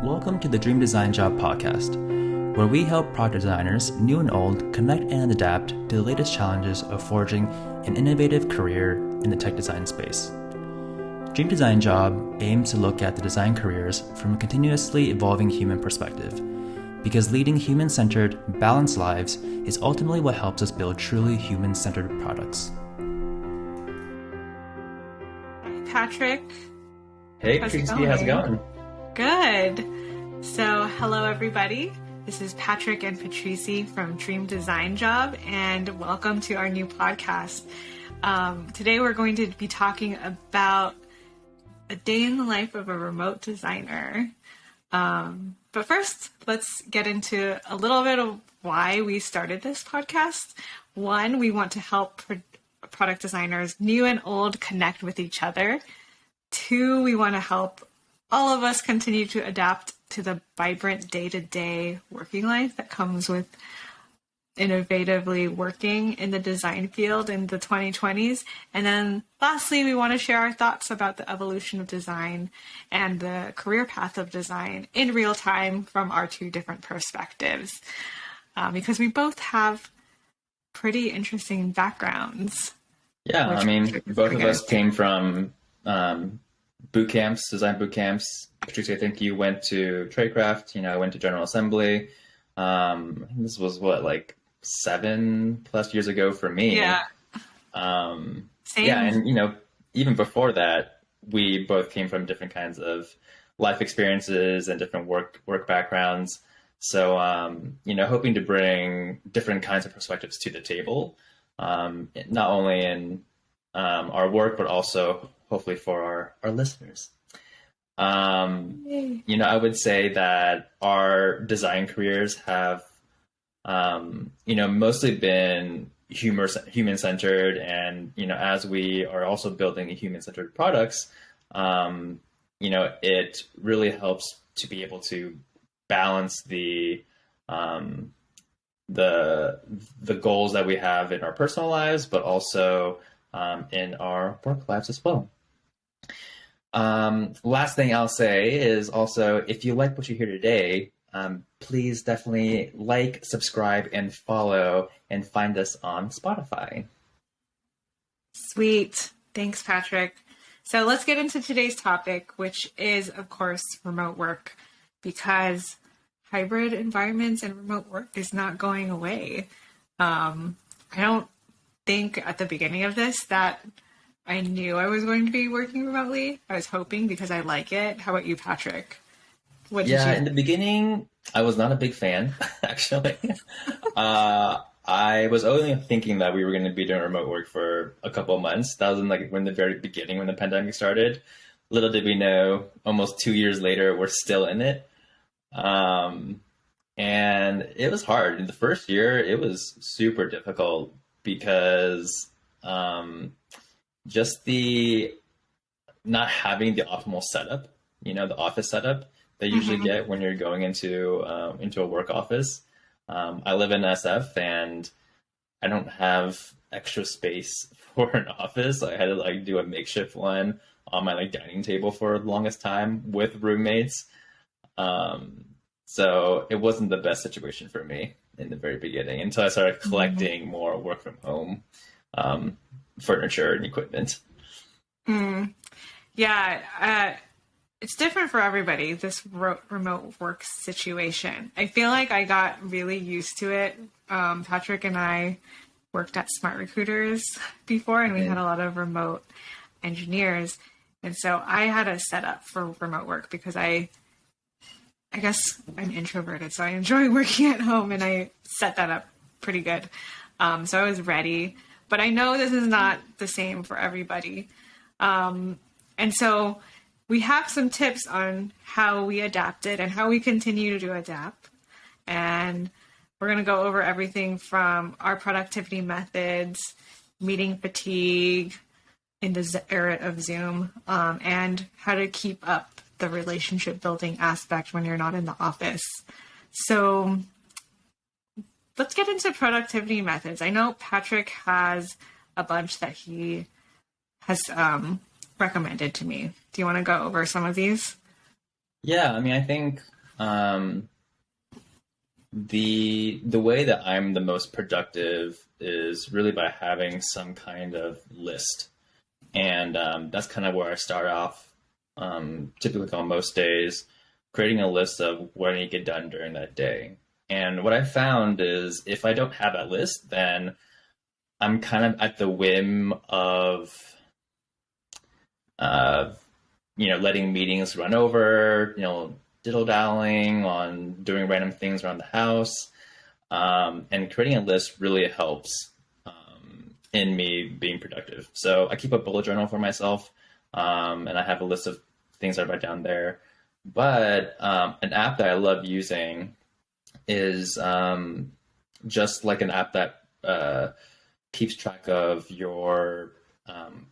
Welcome to the Dream Design Job podcast, where we help product designers, new and old, connect and adapt to the latest challenges of forging an innovative career in the tech design space. Dream Design Job aims to look at the design careers from a continuously evolving human perspective, because leading human-centered, balanced lives is ultimately what helps us build truly human-centered products. Hi, Patrick. Hey, Patrici, how's it going? Good. So, hello, everybody. This is Patrick and Patrici from Dream Design Job, and welcome to our new podcast. Today, we're going to be talking about a day in the life of a remote designer. But first, let's get into a little bit of why we started this podcast. One, we want to help product designers, new and old, connect with each other. Two, we want to help all of us continue to adapt to the vibrant day-to-day working life that comes with innovatively working in the design field in the 2020s. And then lastly, we want to share our thoughts about the evolution of design and the career path of design in real time from our two different perspectives, because we both have pretty interesting backgrounds. Yeah, I mean, both of us came from boot camps, design boot camps. Patrici, I think you went to Tradecraft, I went to General Assembly. This was like 7+ years ago for me. Yeah. Same. Yeah, and even before that, we both came from different kinds of life experiences and different work backgrounds. So, hoping to bring different kinds of perspectives to the table, not only in our work, but also hopefully for our listeners. I would say that our design careers have, mostly been human-centered, and, as we are also building human-centered products, it really helps to be able to balance the goals that we have in our personal lives, but also in our work lives as well. Last thing I'll say is also, if you like what you hear today, please definitely like, subscribe, and follow, and find us on Spotify. Sweet. Thanks, Patrick. So let's get into today's topic, which is, of course, remote work, because hybrid environments and remote work is not going away. I don't think at the beginning of this that I knew I was going to be working remotely. I was hoping, because I like it. How about you, Patrick? In the beginning, I was not a big fan, actually. I was only thinking that we were going to be doing remote work for a couple of months. That was in the very beginning when the pandemic started. Little did we know, almost 2 years later, we're still in it. And it was hard. In the first year, it was super difficult because just the not having the optimal setup, the office setup that you usually get when you're going into a work office. I live in SF, and I don't have extra space for an office. I had to do a makeshift one on my dining table for the longest time with roommates. So it wasn't the best situation for me in the very beginning until I started collecting more work from home furniture and equipment. Yeah, it's different for everybody, this remote work situation. I feel like I got really used to it. Patrick and I worked at Smart Recruiters before, and we had a lot of remote engineers. And so I had a setup for remote work because I guess I'm introverted, so I enjoy working at home, and I set that up pretty good. So I was ready, but I know this is not the same for everybody. And so we have some tips on how we adapted and how we continue to adapt. And we're going to go over everything from our productivity methods, meeting fatigue in the era of Zoom, and how to keep up the relationship building aspect when you're not in the office. So let's get into productivity methods. I know Patrick has a bunch that he has recommended to me. Do you want to go over some of these? Yeah, I mean, I think um, the way that I'm the most productive is really by having some kind of list, and that's kind of where I start off. Typically on most days, creating a list of what I need to get done during that day. And what I found is if I don't have that list, then I'm kind of at the whim of uh, letting meetings run over, diddle dallying on doing random things around the house. And creating a list really helps in me being productive. So I keep a bullet journal for myself, and I have a list of things I write down there. But an app that I love using is just like an app that keeps track of your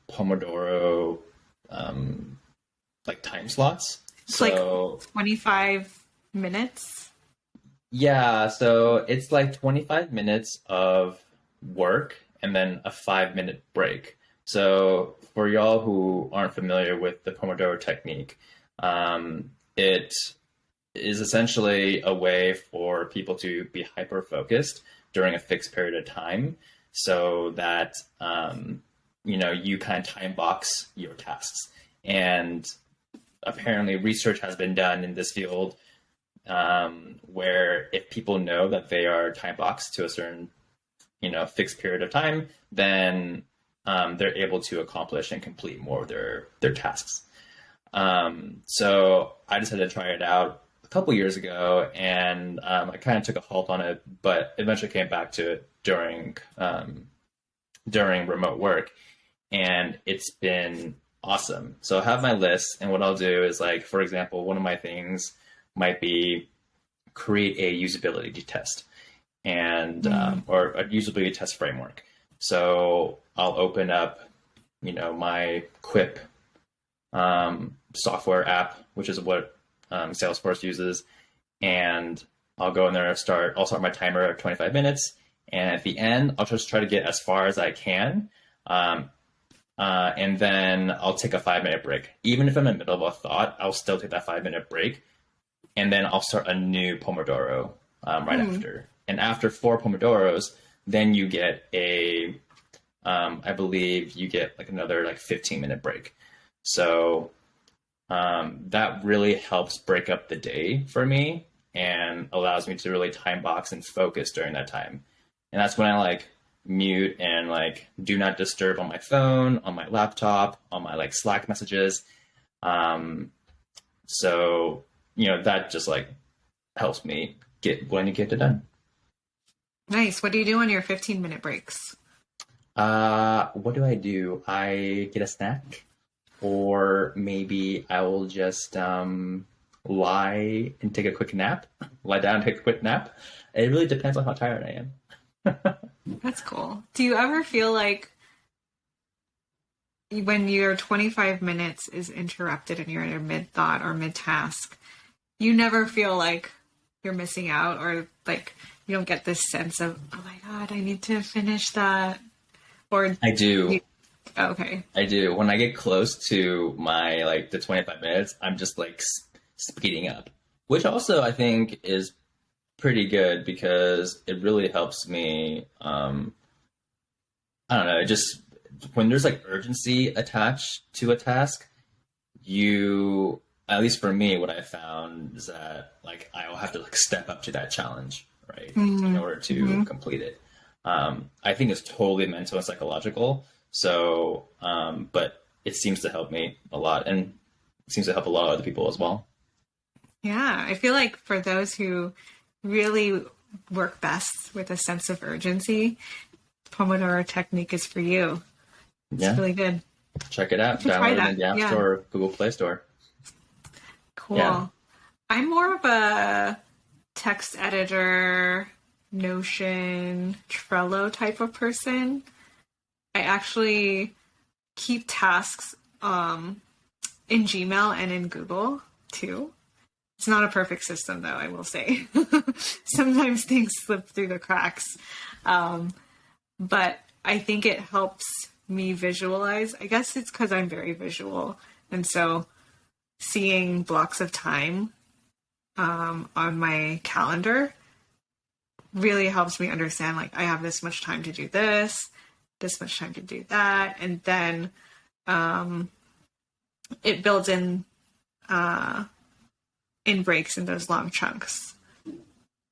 Pomodoro like time slots. It's like So 25 minutes. yeah, so it's like 25 minutes of work and then a 5-minute break. So for y'all who aren't familiar with the Pomodoro technique, it is essentially a way for people to be hyper focused during a fixed period of time so that you kind of time box your tasks. And apparently research has been done in this field where if people know that they are time boxed to a certain fixed period of time, then they're able to accomplish and complete more of their tasks. So I decided to try it out a couple years ago, and I kind of took a halt on it, but eventually came back to it during remote work, and it's been awesome. So I have my list, and what I'll do is, like, for example, one of my things might be create a usability test and or a usability test framework. So I'll open up, my Quip software app, which is what Salesforce uses, and I'll go in there and I'll start my timer at 25 minutes, and at the end, I'll just try to get as far as I can. And then I'll take a 5-minute break. Even if I'm in the middle of a thought, I'll still take that 5-minute break. And then I'll start a new Pomodoro right after. And after 4 Pomodoros, then you get I believe you get like another like 15-minute break. So that really helps break up the day for me and allows me to really time box and focus during that time. And that's when I like mute and like do not disturb on my phone, on my laptop, on my like Slack messages. So that just like helps me get it done. Nice. What do you do on your 15-minute breaks? What do? I get a snack, or maybe I will just lie and take a quick nap. Lie down and take a quick nap. It really depends on how tired I am. That's cool. Do you ever feel like when your 25 minutes is interrupted and you're in a mid-thought or mid-task, you never feel like you're missing out, or like you don't get this sense of, oh my God, I need to finish that? Or I do. Okay. I do. When I get close to my the 25 minutes, I'm just like speeding up, which also I think is pretty good because it really helps me. I don't know. It just when there's like urgency attached to a task, at least for me, what I found is that like I'll have to like step up to that challenge, right, in order to complete it. I think it's totally mental and psychological. So, but it seems to help me a lot, and it seems to help a lot of other people as well. Yeah, I feel like for those who really work best with a sense of urgency, Pomodoro technique is for you. It's really good. Check it out. Download it in the App Store or Google Play Store. Cool. Yeah. I'm more of a text editor, Notion, Trello type of person. I actually keep tasks in Gmail and in Google too. It's not a perfect system, though, I will say. Sometimes things slip through the cracks. But I think it helps me visualize. I guess it's because I'm very visual. And so seeing blocks of time on my calendar really helps me understand, like, I have this much time to do this much time to do that. And then it builds in breaks in those long chunks.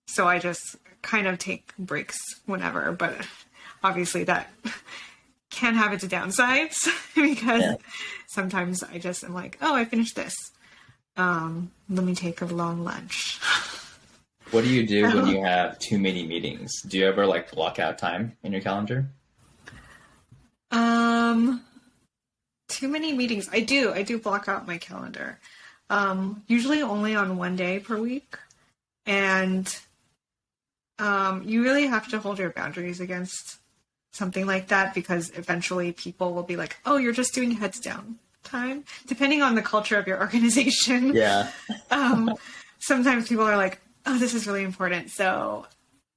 So I just kind of take breaks whenever, but obviously that can have its downsides because sometimes I just am like, oh, I finished this. Let me take a long lunch. What do you do when you have too many meetings? Do you ever like block out time in your calendar? Too many meetings. I do block out my calendar. Usually only on one day per week. And you really have to hold your boundaries against something like that, because eventually people will be like, oh, you're just doing heads down time, depending on the culture of your organization. Yeah. Sometimes people are like, oh, this is really important, so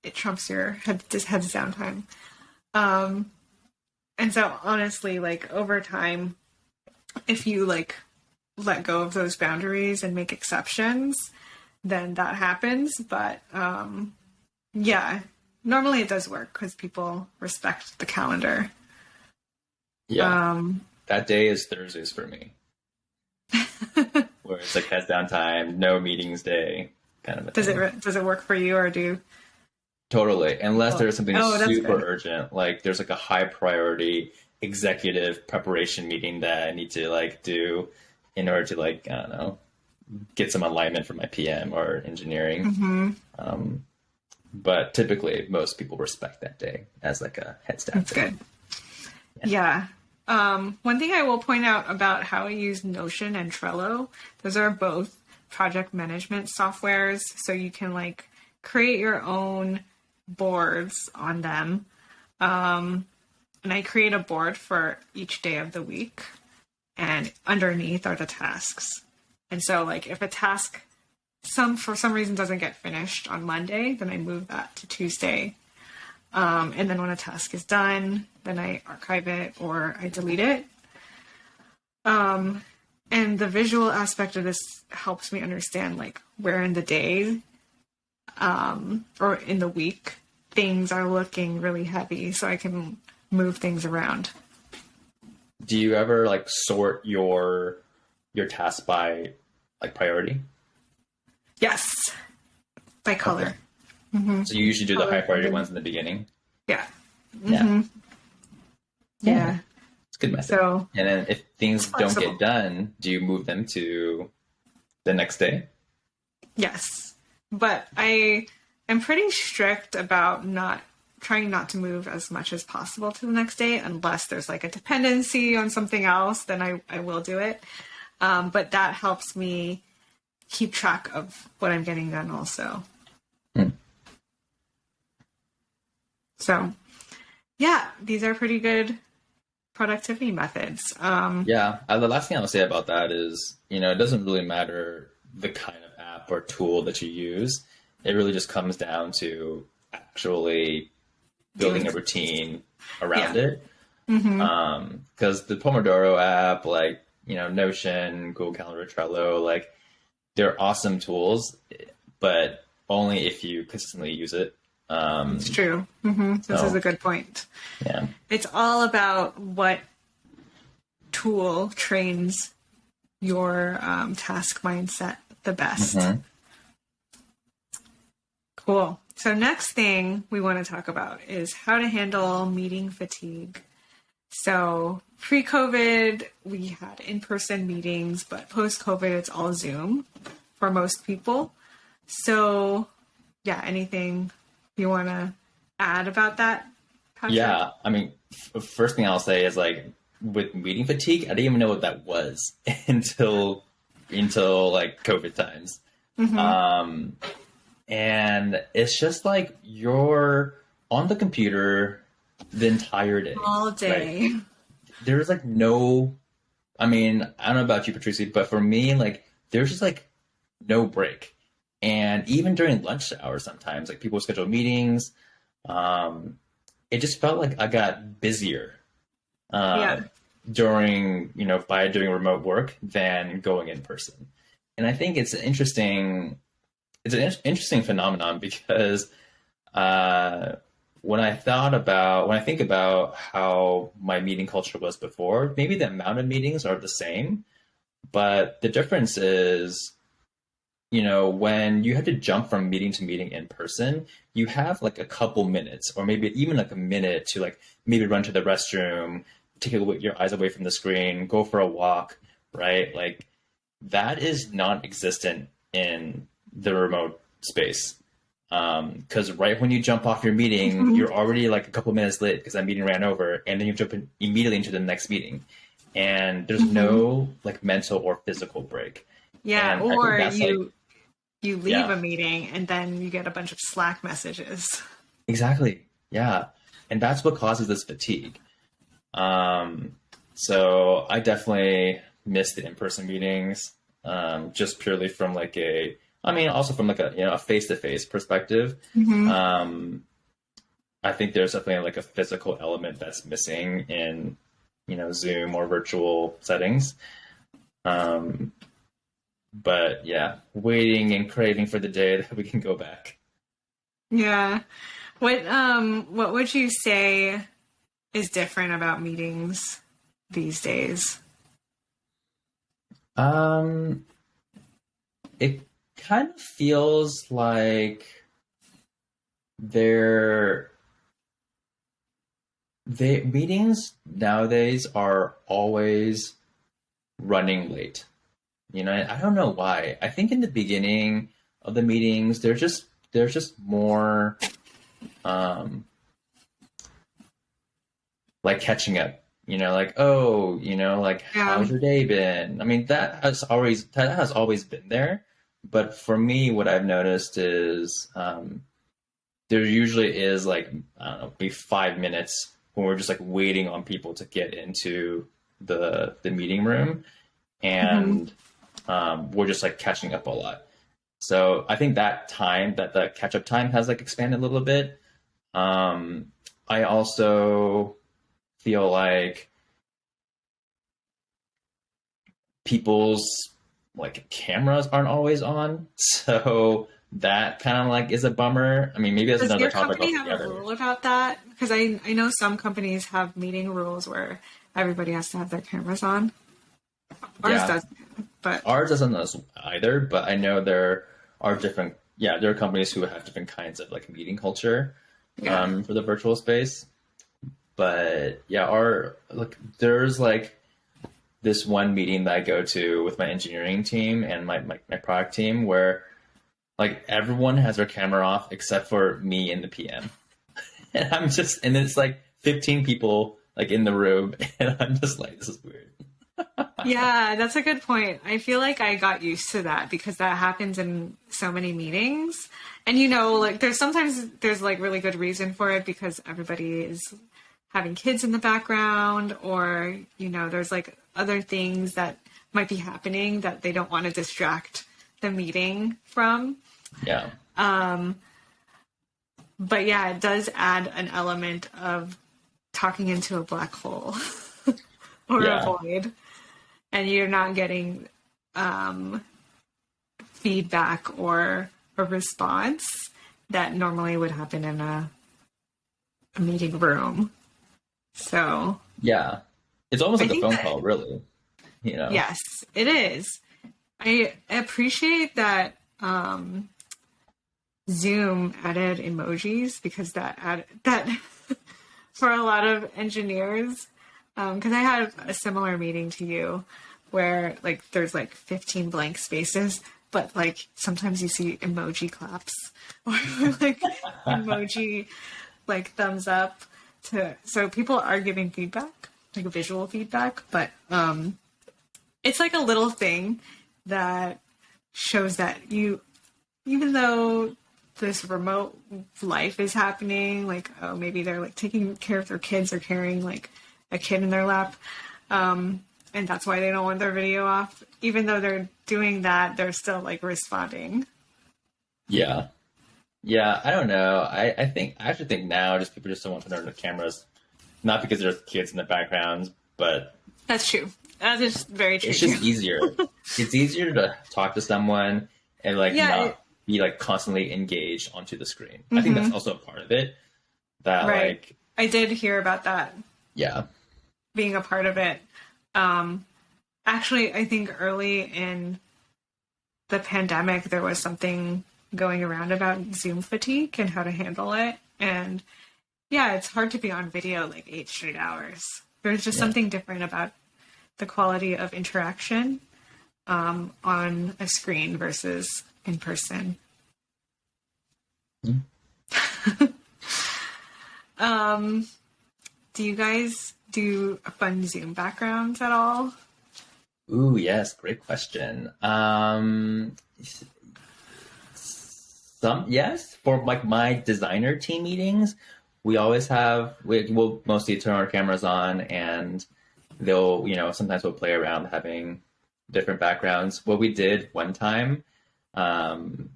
it trumps your heads down time. And so honestly, like, over time, if you like let go of those boundaries and make exceptions, then that happens. But yeah, normally it does work because people respect the calendar. Yeah. That day is Thursdays for me. Where it's like heads down time, no meetings day kind of a thing. Does it work for you, or do? Totally. Unless there's something super good. urgent, like there's like a high priority executive preparation meeting that I need to like do in order to, like, I don't know, get some alignment for my PM or engineering. Mm-hmm. But typically most people respect that day as like a heads down. That's good. Yeah. One thing I will point out about how I use Notion and Trello, those are both project management softwares. So you can like create your own boards on them. And I create a board for each day of the week, and underneath are the tasks. And so like if a task for some reason doesn't get finished on Monday, then I move that to Tuesday. And then when a task is done, then I archive it or I delete it. And the visual aspect of this helps me understand like where in the day or in the week things are looking really heavy, so I can move things around. Do you ever like sort your tasks by like priority? Yes, by color. Okay. Mm-hmm. So you usually do the high priority ones in the beginning? Yeah. Mm-hmm. Yeah. It's a good method. So, and then if things don't get done, do you move them to the next day? Yes. But I am pretty strict about trying not to move as much as possible to the next day, unless there's like a dependency on something else, then I will do it. But that helps me keep track of what I'm getting done also. So, yeah, these are pretty good productivity methods. The last thing I'll say about that is, it doesn't really matter the kind of app or tool that you use. It really just comes down to actually building a routine around it. Because the Pomodoro app, like, Notion, Google Calendar, Trello, like, they're awesome tools, but only if you consistently use it. It's true. This is a good point. Yeah. It's all about what tool trains your task mindset the best. Cool. So next thing we want to talk about is how to handle meeting fatigue. So pre-COVID, we had in-person meetings, but post-COVID, it's all Zoom for most people. So yeah, anything you want to add about that, Patrick? Yeah, I mean, first thing I'll say is, like, with meeting fatigue, I didn't even know what that was until like COVID times. And it's just like you're on the computer the entire day. All day. Right? There's like no, I mean, I don't know about you, Patrici, but for me, like, there's just like no break. And even during lunch hours, sometimes, like, people schedule meetings. It just felt like I got busier. during, by doing remote work than going in person. And I think it's an interesting phenomenon because when I think about how my meeting culture was before, maybe the amount of meetings are the same, but the difference is, when you had to jump from meeting to meeting in person, you have like a couple minutes or maybe even like a minute to like maybe run to the restroom, take your eyes away from the screen, go for a walk, right? Like that is non-existent in the remote space. Because right when you jump off your meeting, you're already like a couple minutes late because that meeting ran over, and then you jump immediately into the next meeting, and there's no like mental or physical break. Yeah, And I think or that's like, you leave yeah, a meeting and then you get a bunch of Slack messages. exactly, yeah, and that's what causes this fatigue. Um, so I definitely miss the in-person meetings, just purely from like also from like a face-to-face perspective. Hmm. Um, I think there's definitely like a physical element that's missing in, Zoom or virtual settings. Um, but yeah, waiting and craving for the day that we can go back. Yeah. What would you say is different about meetings these days? Um, it kind of feels like they're they meetings nowadays are always running late. I don't know why. I think in the beginning of the meetings, there's just more um like catching up. Like, oh, like Yeah. how's your day been? I mean, that has always been there. But for me, what I've noticed is there usually is like, I don't know, maybe 5 minutes when we're just like waiting on people to get into the meeting room, Hmm. and we're just like catching up a lot. So I think that the catch up time has like expanded a little bit. I also feel like people's like cameras aren't always on, so that kind of like is a bummer. I mean, maybe that's Does another your topic company have a altogether. rule about that? Because I know some companies have meeting rules where everybody has to have their cameras on. Ours Yeah, doesn't, but ours doesn't us either, but I know there are different. Yeah, there are companies who have different kinds of like meeting culture yeah. for the virtual space. But yeah, our like there's like this one meeting that I go to with my engineering team and my product team where like everyone has their camera off except for me and the PM. And then it's like 15 people like in the room, and I'm just like, this is weird. Yeah, that's a good point. I feel like I got used to that because that happens in so many meetings. And like there's like really good reason for it because everybody is having kids in the background or there's like other things that might be happening that they don't want to distract the meeting from. Yeah, But yeah, it does add an element of talking into a black hole or a yeah, void and you're not getting feedback or a response that normally would happen in a meeting room. So yeah. It's almost I like a think phone that, call, really. yes, it is. I appreciate that Zoom added emojis because that for a lot of engineers, because I had a similar meeting to you where like there's like 15 blank spaces, but like sometimes you see emoji claps or like emoji like thumbs up to so people are giving feedback, like visual feedback, but it's like a little thing that shows that even though this remote life is happening, like oh maybe they're like taking care of their kids or carrying like a kid in their lap, and that's why they don't want their video off. Even though they're doing that, they're still like responding. Yeah, yeah. I don't know. I actually think now just people just don't want to turn on their cameras, not because there's kids in the background, but That's true. That is very true it's just too. easier. It's easier to talk to someone and like Yeah. not be like constantly engaged onto the screen. I think that's Mm-hmm. also a part of it. That Right. like, I did hear about that yeah, being a part of it. Um, Actually, I think early in the pandemic, there was something going around about Zoom fatigue and how to handle it. And yeah, it's hard to be on video like 8 straight hours. There's just yeah. something different about the quality of interaction on a screen versus in person. Mm. Do you guys do fun Zoom backgrounds at all? Ooh, yes, great question. Some yes, for like my designer team meetings, we'll mostly turn our cameras on and they'll, sometimes we'll play around having different backgrounds. What we did one time, um,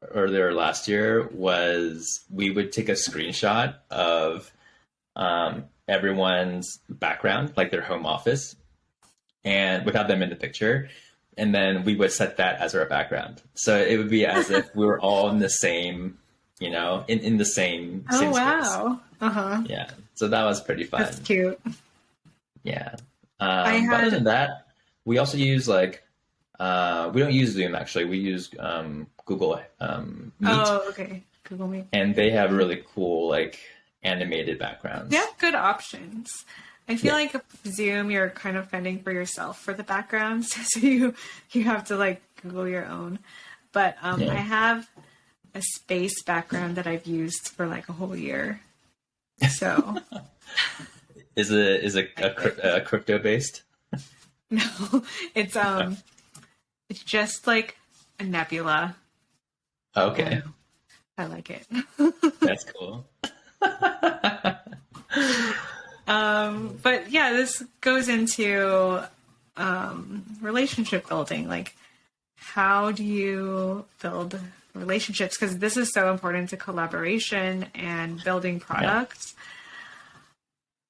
earlier last year was we would take a screenshot of everyone's background, like their home office, and without them in the picture. And then we would set that as our background. So it would be as if we were all in the same, in the same Oh, space. wow. Uh-huh. Yeah. So that was pretty That's fun. cute. Yeah. I But other had, than that, we also use like, we don't use Zoom actually. We use Google Meet, oh, okay. Google Meet. and they have really cool like animated They backgrounds. have good options. I feel Yeah. like Zoom, you're kind of fending for yourself for the backgrounds, so you have to like Google your own. But I Yeah. have a space background that I've used for like a whole year. So Is it I like it. a crypto based? No, it's it's just like a nebula, Okay, and I like it. that's cool. But yeah, this goes into relationship building. Like, how do you build relationships? Because this is so important to collaboration and building Yeah. products.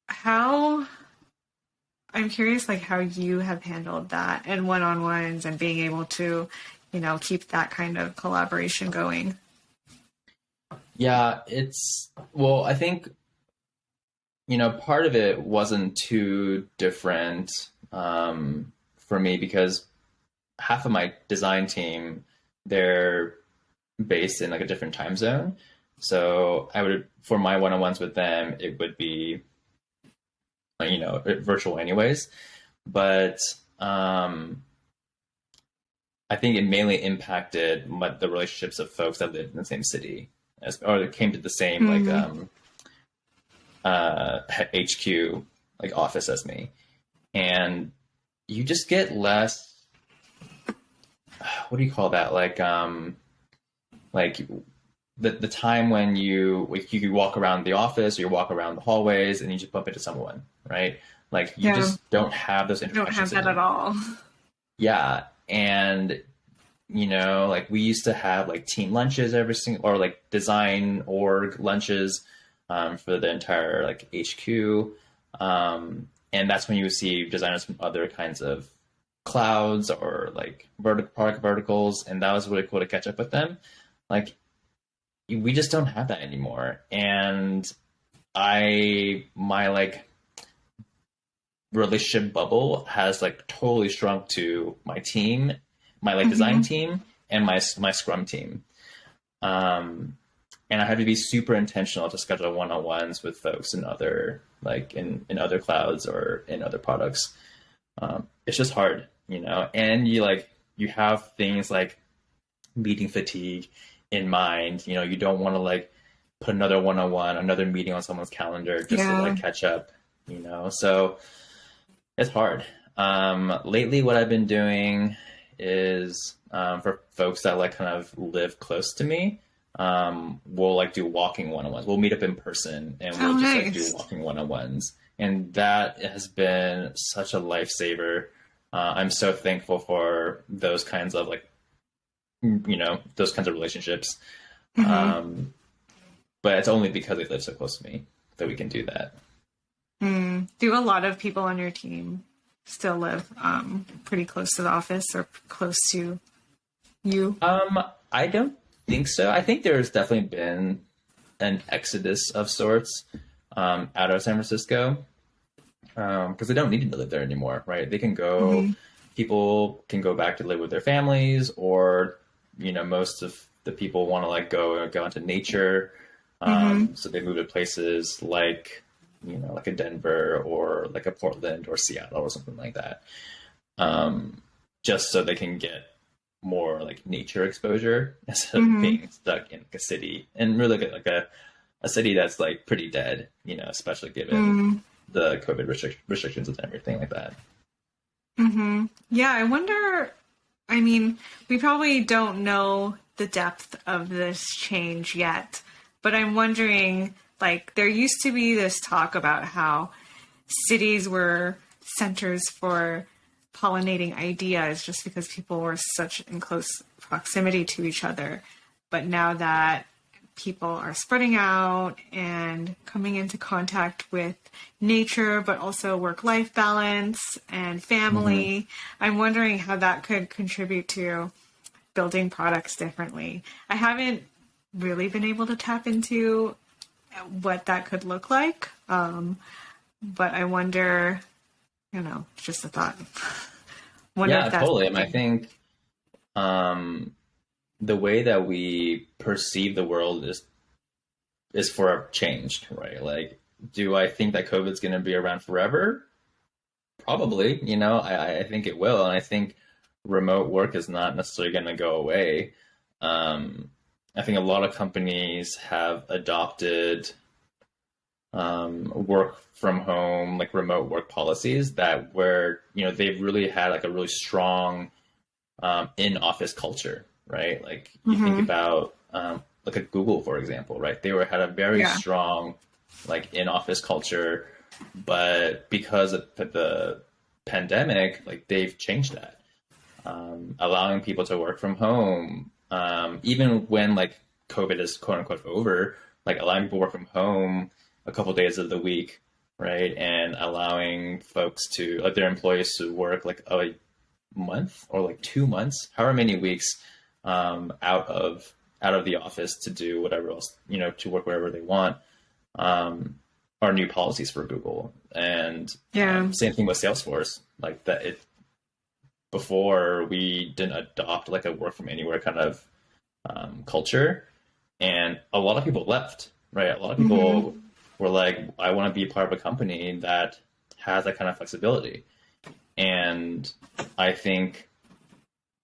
How I'm curious, like how you have handled that and one-on-ones and being able to, keep that kind of collaboration going. Yeah, well, I think, part of it wasn't too different for me because half of my design team, they're based in like a different time zone. So for my one-on-ones with them, it would be, virtual anyways. But I think it mainly impacted the relationships of folks that lived in the same city or that came to the same like Mm-hmm. HQ like office as me, and you just get less. What do you call that? Like the time when you walk around the office or you walk around the hallways and you just bump into someone, right? Like you Yeah, just don't have those I don't have interactions that at anymore. all. Yeah, and like we used to have like team lunches every single or like design org lunches for the entire like HQ. And that's when you would see designers from other kinds of clouds or like product verticals, and that was really cool to catch up with them. Like we just don't have that anymore, and my like relationship bubble has like totally shrunk to my team, my like design Mm-hmm. team, and my Scrum team. And I had to be super intentional to schedule one-on-ones with folks in other like in other clouds or in other products. It's just hard, and you have things like meeting fatigue in mind. You don't want to like put another one-on-one, another meeting on someone's calendar just to Yeah. like catch up. So it's hard. Lately, what I've been doing is for folks that like kind of live close to me, we'll like do walking one-on-ones. We'll meet up in person and Oh, we'll just like do nice. walking one-on-ones. And that has been such a lifesaver. I'm so thankful for those kinds of like, those kinds of relationships. Mm-hmm. Um, but it's only because they live so close to me that we can do that. Do a lot of people on your team still live pretty close to the office or close to you? I don't think so. I think there's definitely been an exodus of sorts out of San Francisco because they don't need to live there anymore, right? They can go, people can go back to live with their families, or most of the people want to like go into nature, so they move to places like like a Denver or like a Portland or Seattle or something like that, just so they can get more like nature exposure instead of being stuck in like a city, and really like a city that's like pretty dead, especially given the COVID restrictions and everything like that. Yeah, I wonder, I mean, we probably don't know the depth of this change yet, but I'm wondering, like, there used to be this talk about how cities were centers for pollinating ideas just because people were such in close proximity to each other. But now that people are spreading out and coming into contact with nature, but also work-life balance and family, I'm wondering how that could contribute to building products differently. I haven't really been able to tap into what that could look like. But I wonder, it's just a thought. Yeah, totally. I think the way that we perceive the world is forever changed, right? Like, do I think that COVID's going to be around forever? Probably. I think it will, and I think remote work is not necessarily going to go away. I think a lot of companies have adopted work from home, like remote work policies that where, they've really had like a really strong in-office culture, right? Like you think about like a Google, for example, right? They had a very strong like in-office culture, but because of the pandemic, like they've changed that, allowing people to work from home. Even when like COVID is quote unquote over, like allowing people to work from home a couple of days of the week, right? And allowing folks to, like their employees to work like a month or like 2 months, however many weeks, out of the office to do whatever else, to work wherever they want, are new policies for Google. And same thing with Salesforce, like that before we didn't adopt like a work from anywhere kind of culture, and a lot of people left, right? A lot of people were like, I want to be part of a company that has that kind of flexibility. And I think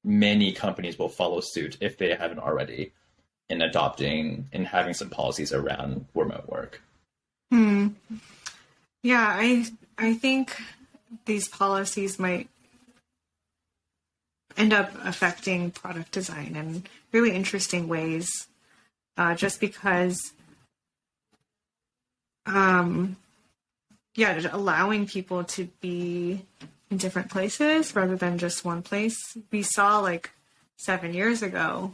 many companies will follow suit if they haven't already in adopting and having some policies around remote work. Yeah, I think these policies might end up affecting product design in really interesting ways, just because, allowing people to be in different places rather than just one place. We saw like 7 years ago,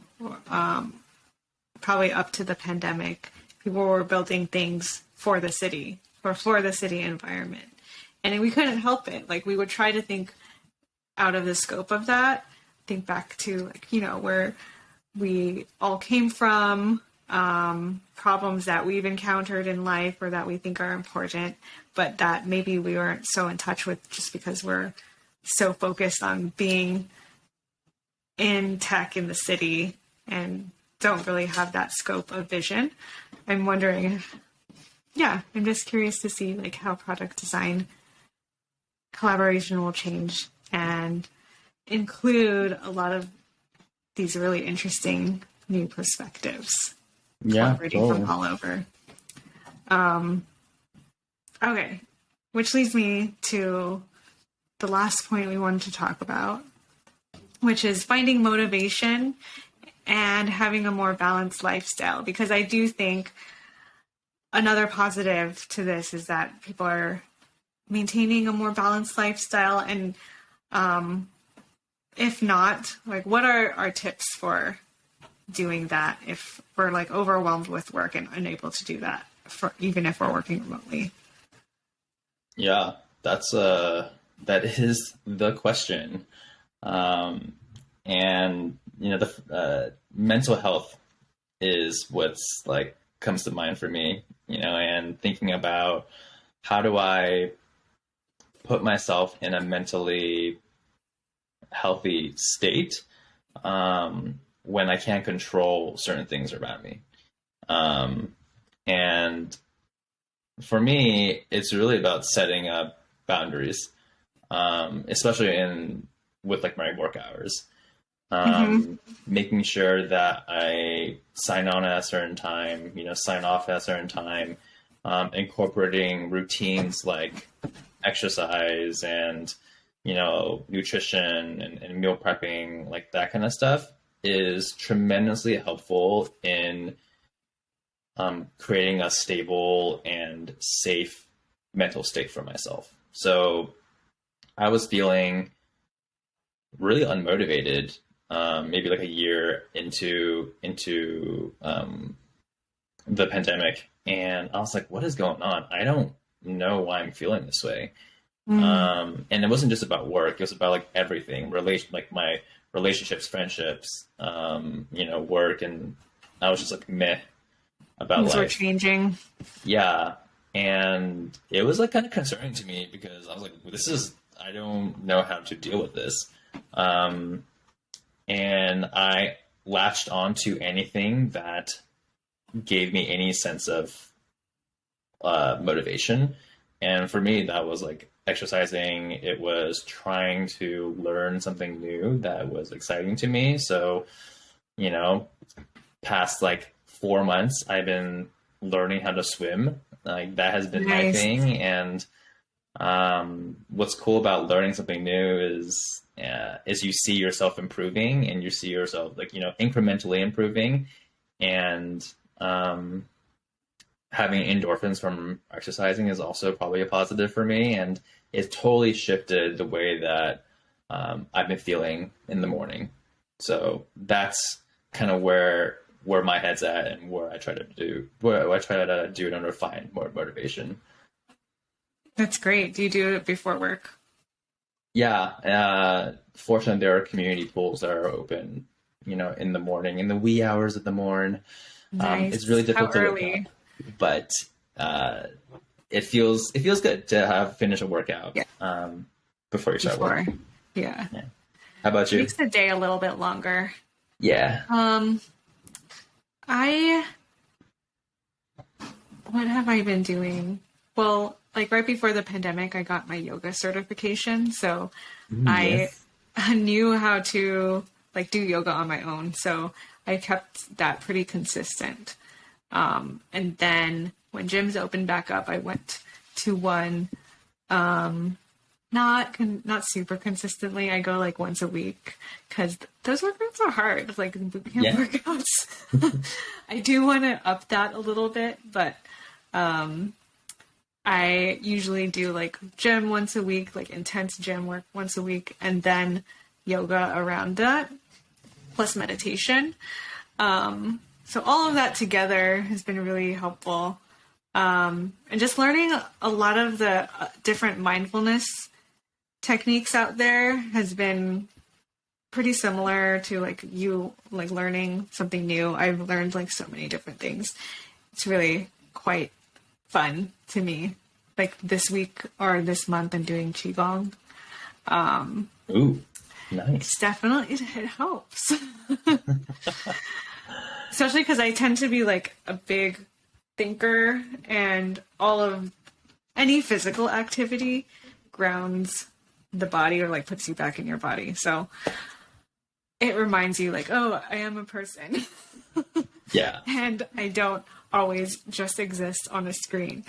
probably up to the pandemic, people were building things for the city or for the city environment. And we couldn't help it. Like we would try to think out of the scope of that, think back to like, where we all came from, problems that we've encountered in life or that we think are important, but that maybe we weren't so in touch with just because we're so focused on being in tech in the city and don't really have that scope of vision. I'm wondering, I'm just curious to see like how product design collaboration will change and include a lot of these really interesting new perspectives. Collaborating from all over. Okay, which leads me to the last point we wanted to talk about, which is finding motivation and having a more balanced lifestyle. Because I do think another positive to this is that people are maintaining a more balanced lifestyle. And if not, like, what are our tips for doing that if we're like overwhelmed with work and unable to do that, even if we're working remotely? Yeah, that is the question. Um, and the mental health is what's like comes to mind for me, and thinking about how do I put myself in a mentally healthy state when I can't control certain things around me. Um, and for me, it's really about setting up boundaries, especially in with like my work hours. Hmm. Making sure that I sign on at a certain time, sign off at a certain time, incorporating routines like exercise and, nutrition and meal prepping, like that kind of stuff is tremendously helpful in creating a stable and safe mental state for myself. So I was feeling really unmotivated, maybe like a year into the pandemic, and I was like, "What is going on? I don't know why I'm feeling this way." Mm. And it wasn't just about work; it was about like everything, like my relationships, friendships, work, and I was just like meh about Things were life. changing. Yeah, and it was like kind of concerning to me because I was like, "This is I don't know how to deal with this." Um, and I latched onto anything that gave me any sense of motivation. And for me, that was like exercising. It was trying to learn something new that was exciting to me. So, you know, past like 4 months, I've been learning how to swim. Like that has been my Nice. thing. And what's cool about learning something new is you see yourself improving and you see yourself like incrementally improving, and having endorphins from exercising is also probably a positive for me, and it's totally shifted the way that I've been feeling in the morning. So that's kind of where my head's at and where I try to do it and refine more motivation. That's great. Do you do it before work? Yeah, fortunately, there are community pools that are open, in the morning, in the wee hours of the morn. It's really Nice. How difficult to wake early? up, but uh, it feels good to have finish a workout Yeah, before you start work. before. Yeah. Yeah. How about you? Makes the day a little bit longer. Yeah. Um, I what have I been doing? Well, like right before the pandemic, I got my yoga certification, so I Yes. knew how to like do yoga on my own. So I kept that pretty consistent. And then when gyms opened back up, I went to one. Not super consistently. I go like once a week because those workouts are hard, like the boot camp Yeah. workouts. I do want to up that a little bit, but I usually do like gym once a week, like intense gym work once a week, and then yoga around that, plus meditation. So all of that together has been really helpful. And just learning a lot of the different mindfulness techniques out there has been pretty similar to like you like learning something new. I've learned like so many different things. It's really quite fun to me. Like this week or this month, I'm doing qigong. Ooh, It's nice. definitely it helps, especially because I tend to be like a big thinker, and all of any physical activity grounds the body or like puts you back in your body. So it reminds you like, oh, I am a person Yeah. and I don't always just exist on a screen.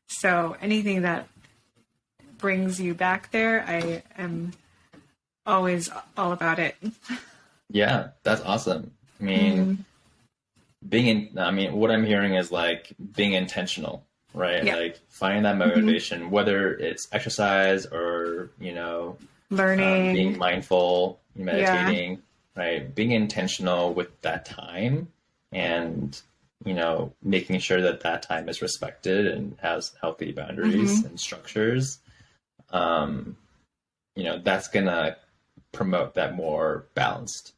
So anything that brings you back there, I am always all about it. Yeah, that's awesome. What I'm hearing is like being intentional, right? Yeah. Like finding that Hmm. motivation, whether it's exercise or, being Learning. mindful, Yeah. meditating, right? Being intentional with that time and making sure that that time is respected and has healthy boundaries and structures, that's going to promote that more balanced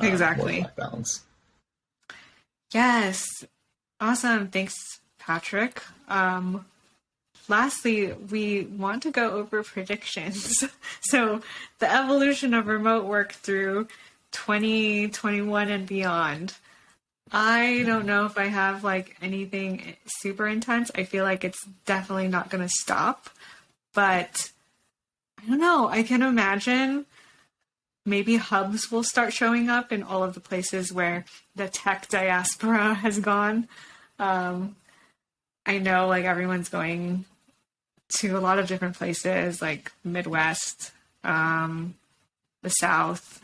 Exactly. work-life balance. Yes. Awesome. Thanks, Patrick. Lastly, we want to go over predictions. So the evolution of remote work through 2021 and beyond. I don't know if I have like anything super intense. I feel like it's definitely not going to stop, but I don't know. I can imagine maybe hubs will start showing up in all of the places where the tech diaspora has gone. I know like everyone's going to a lot of different places, like Midwest, the South,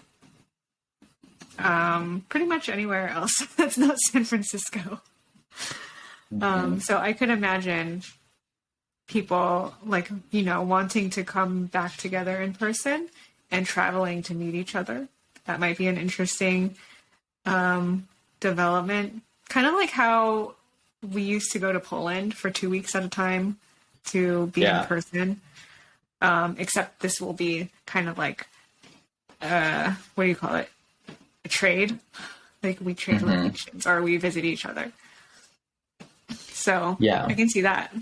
pretty much anywhere else that's not San Francisco. So I could imagine people like, wanting to come back together in person and traveling to meet each other. That might be an interesting development. Kind of like how we used to go to Poland for 2 weeks at a time to be in person. Except this will be kind of like, what do you call it? A trade. Like we trade locations or we visit each other. So I can see that.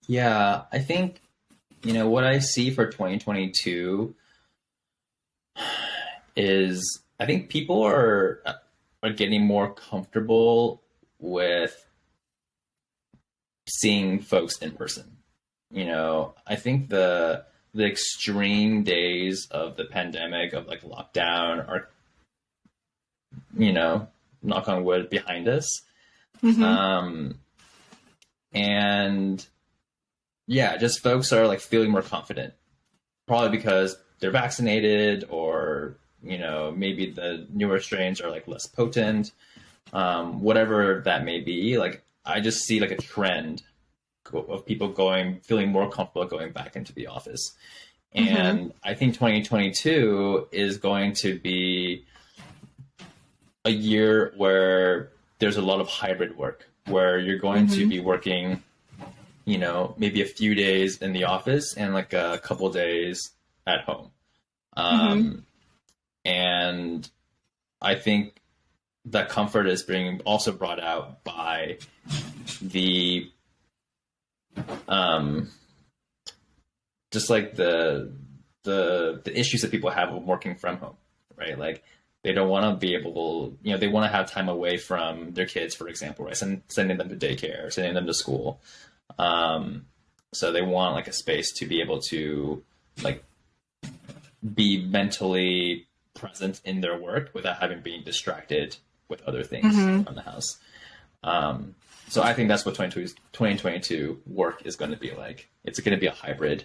Yeah, I think, what I see for 2022 is I think people are getting more comfortable with seeing folks in person. I think the extreme days of the pandemic of like lockdown are, knock on wood, behind us. And yeah, just folks are like feeling more confident, probably because they're vaccinated or, maybe the newer strains are like less potent, whatever that may be. Like, I just see like a trend of people feeling more comfortable going back into the office. And I think 2022 is going to be a year where there's a lot of hybrid work, where you're going to be working, maybe a few days in the office and like a couple days at home. And I think that comfort is being also brought out by the, just like the issues that people have with working from home, right? Like they don't want to be able to, they want to have time away from their kids, for example, right? Sending them to daycare, sending them to school. So they want like a space to be able to like be mentally present in their work without having been distracted with other things around the house. So I think that's what 2022 work is going to be like. It's going to be a hybrid,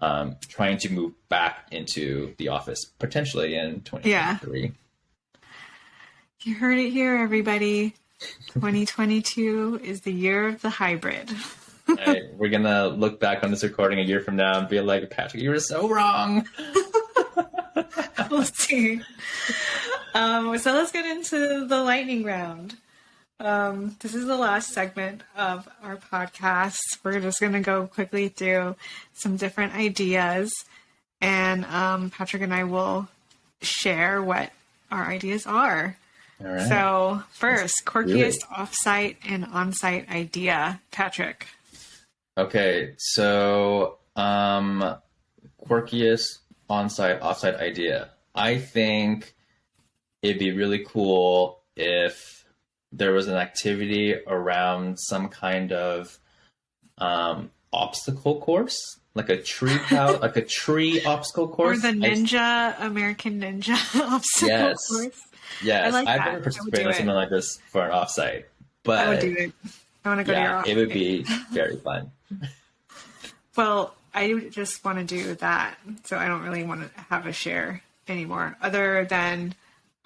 trying to move back into the office potentially in 2023. Yeah. You heard it here, everybody. 2022 is the year of the hybrid. Right, we're going to look back on this recording a year from now and be like, Patrick, you were so wrong. We'll see. So let's get into the lightning round. This is the last segment of our podcast. We're just going to go quickly through some different ideas, and Patrick and I will share what our ideas are. All right. So first, quirkiest offsite and onsite idea, Patrick. Okay, so quirkiest onsite offsite idea. I think it'd be really cool if there was an activity around some kind of obstacle course, like a tree like a tree obstacle course, or the American Ninja obstacle course. Yes, I've never participated in something like this for an offsite, but I would do it. I want to go to your offsite. It would be very fun. Well, I just want to do that, so I don't really want to have a share anymore. Other than,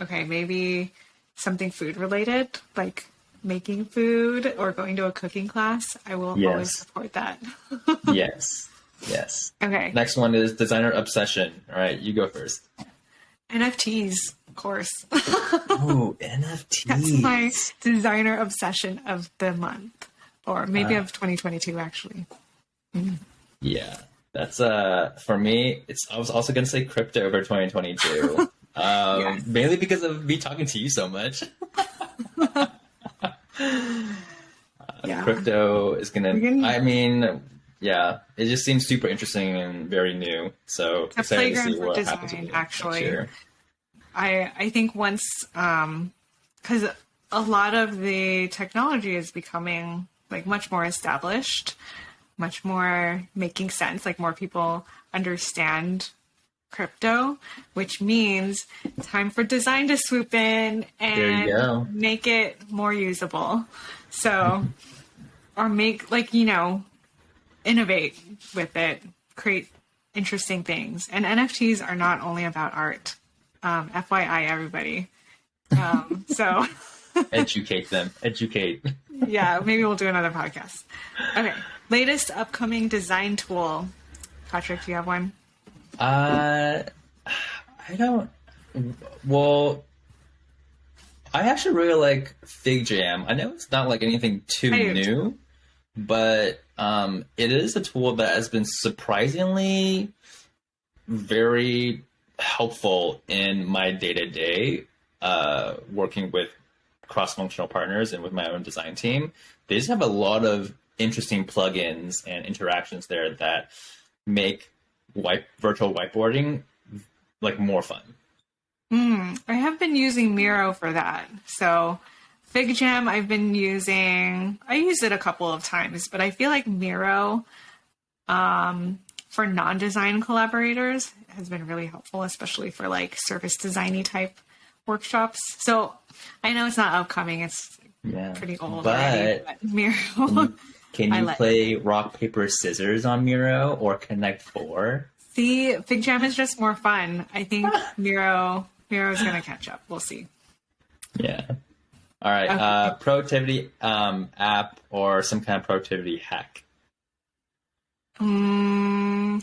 okay, maybe something food related, like making food or going to a cooking class. I will always support that. Yes. Okay. Next one is designer obsession. All right, you go first. NFTs course. Oh, NFTs. That's my designer obsession of the month, or maybe of 2022, actually. Yeah, that's for me. I was also gonna say crypto over 2022, Yes. mainly because of me talking to you so much. Yeah. Crypto is gonna. We're gonna- I mean, yeah, it just seems super interesting and very new. So It's a excited to playground see for what design, happens with it actually. next year. I think once, because a lot of the technology is becoming like much more established, much more making sense, like more people understand crypto, which means time for design to swoop in There you go. and make it more usable. So, or make, like, innovate with it, create interesting things. And NFTs are not only about art. FYI, everybody. So, Educate them. Educate. yeah, maybe we'll do another podcast. Okay. Latest upcoming design tool. Patrick, do you have one? I don't. Well, I actually really like Fig Jam. I know it's not like anything too I do new, but it is a tool that has been surprisingly very helpful in my day-to-day working with cross-functional partners and with my own design team. They just have a lot of interesting plugins and interactions there that make virtual whiteboarding like more fun. I have been using Miro for that. So FigJam, I used it a couple of times, but I feel like Miro for non-design collaborators has been really helpful, especially for like service designy type workshops. So I know it's not upcoming. It's pretty old already, but Miro. Can you play rock, paper, scissors on Miro or Connect 4? See, FigJam is just more fun. I think Miro is going to catch up. We'll see. Yeah. All right. Okay. Productivity app or some kind of productivity hack. I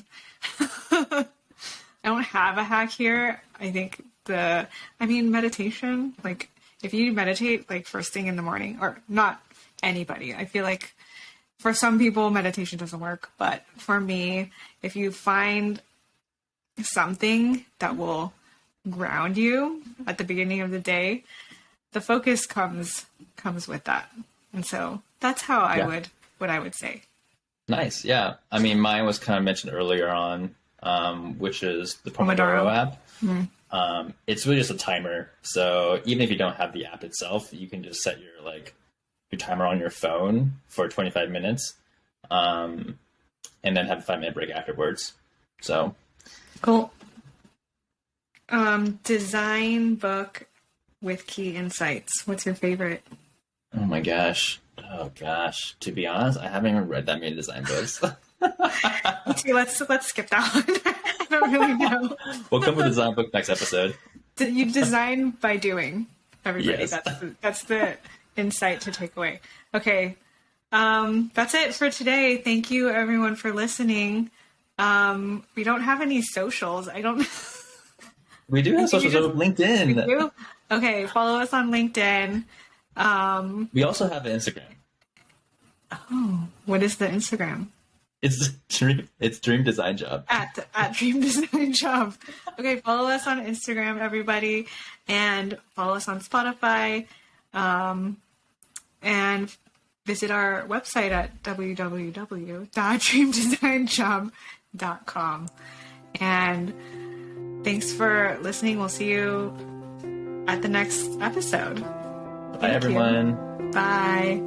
don't have a hack here. I think meditation, like if you meditate like first thing in the morning, or not anybody, I feel like for some people meditation doesn't work, but for me, if you find something that will ground you at the beginning of the day, the focus comes with that. And so that's how I would say. Nice. Yeah. I mean, mine was kind of mentioned earlier on, which is the Pomodoro app. Mm-hmm. It's really just a timer. So even if you don't have the app itself, you can just set your timer on your phone for 25 minutes, and then have a 5-minute break afterwards. So cool. Design book with key insights. What's your favorite? Oh my gosh. To be honest, I haven't even read that many design books. Okay, let's skip that one. I don't really know. We'll come with a design book next episode. You design by doing, everybody. Yes. That's the insight to take away. Okay. That's it for today. Thank you everyone for listening. We don't have any socials. We do have socials on LinkedIn. We do? Okay, follow us on LinkedIn. We also have an Instagram. Oh, what is the Instagram? It's Dream Design Job. At Dream Design Job. Okay, follow us on Instagram, everybody, and follow us on Spotify, and visit our website at www.dreamdesignjob.com. And thanks for listening. We'll see you at the next episode. Bye, everyone. Bye.